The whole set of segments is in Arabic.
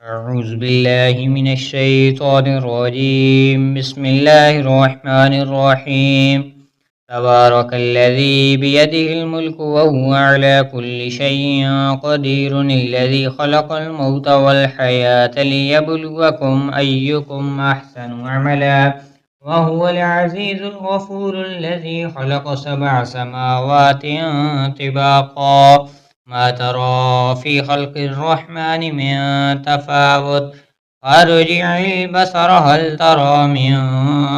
أعوذ بالله من الشيطان الرجيم. بسم الله الرحمن الرحيم. تبارك الذي بيده الملك وهو على كل شيء قدير، الذي خلق الموت والحياة ليبلوكم أيكم أحسن عملا، وهو العزيز الغفور، الذي خلق 7 سماوات طباقا، ما ترى في خلق الرحمن من تفاوت، فارجع البصر هل ترى من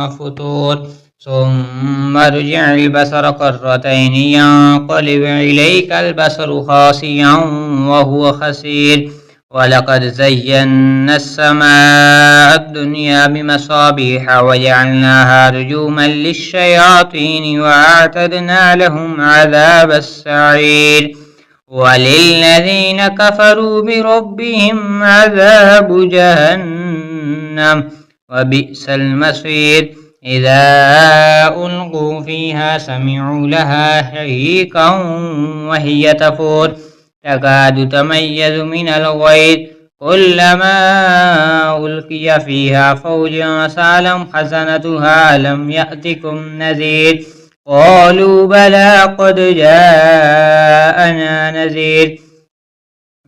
فتور، ثم ارجع البصر كرتين ينقلب إليك البصر خاسئا وهو خسير. ولقد زينا السماء الدنيا بمصابيح وجعلناها رجوما للشياطين وأعتدنا لهم عذاب السعير. وللذين كفروا بربهم عذاب جهنم وبئس المصير. إذا ألقوا فيها سمعوا لها شهيقا وهي تفور، تكاد تميز من الغيظ، كلما ألقي فيها فوج سألهم خزنتها ألم يأتكم نذير، قالوا بلى قد جاءنا نذير،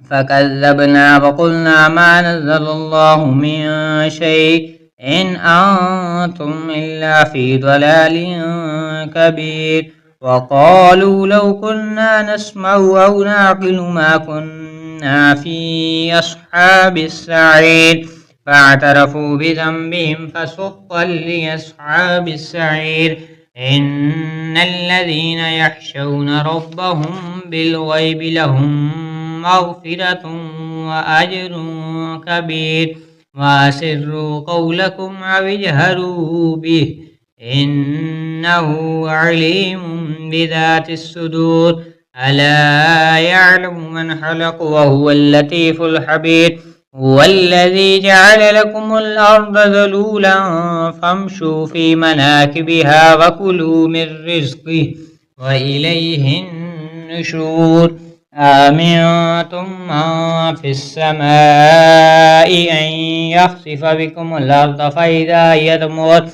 فكذبنا فقلنا ما نزل الله من شيء إن أنتم إلا في ضلال كبير. وقالوا لو كنا نسمع أو نعقل ما كنا في أصحاب السعير، فاعترفوا بذنبهم فسحقا لأصحاب السعير. إن الذين يخشون ربهم بالغيب لهم مغفرة وأجر كبير. وأسروا قولكم أو اجهروا به إنه عليم بذات الصدور. ألا يعلم من خلق وهو اللطيف الخبير. هو الذي جعل لكم الأرض ذلولا فامشوا في مناكبها وكلوا من رزقه وإليه النشور. أأمنتم من في السماء أن يخسف بكم الأرض فإذا هي تمور،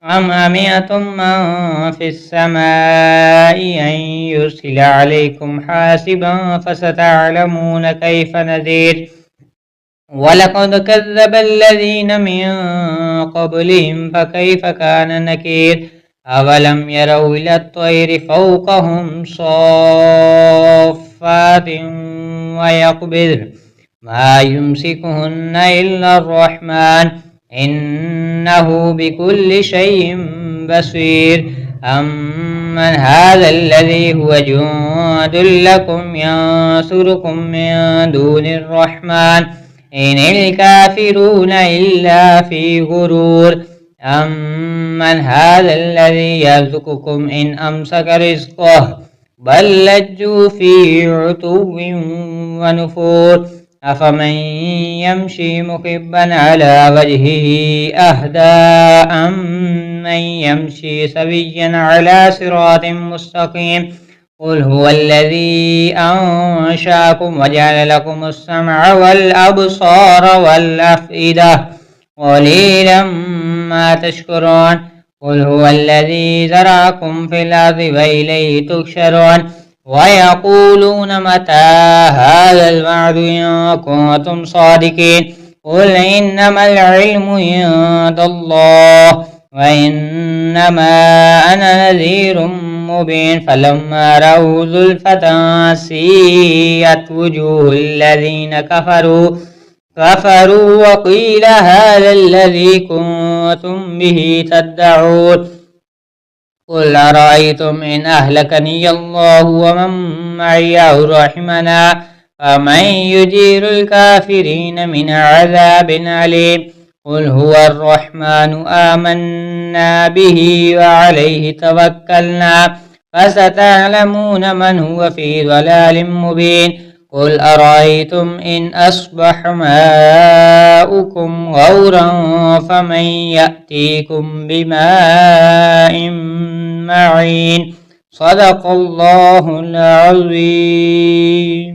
أم أمنتم من في السماء أن يرسل عليكم حاسبا فستعلمون كيف نذير. ولقد كذب الذين من قبلهم فكيف كان نكير. أولم يروا إلى الطير فوقهم صافات ويقبضن ما يمسكهن إلا الرحمن إنه بكل شيء بصير. أمن هذا الذي هو جند لكم ينصركم من دون الرحمن إن الكافرون إلا في غرور. أمن هذا الذي يرزقكم إن أمسك رزقه بل لجوا في عتو ونفور. أفمن يمشي مكبا على وجهه أهدى أمن يمشي سويا على صراط مستقيم. قل هو الذي أنشأكم وجعل لكم السمع والأبصار والأفئدة قليلا ما تشكرون. قل هو الذي زرعكم في الأرض وإليه تحشرون. ويقولون متى هذا الوعد إن كنتم صادقين. قل إنما العلم عند الله وإنما أنا نذير مبين. فلما رأوا زلفة سيئت وجوه الذين كفروا وقيل هذا الذي كنتم به تدعون. قل أرأيتم إن أهلكني الله ومن معي أو رحمنا فمن يجير الكافرين من عذاب أليم. قل هو الرحمن آمنا به وعليه توكلنا فستعلمون من هو في ضلال مبين. قل أرأيتم إن أصبح ماؤكم غورا فمن يأتيكم بماء معين. صدق الله العظيم.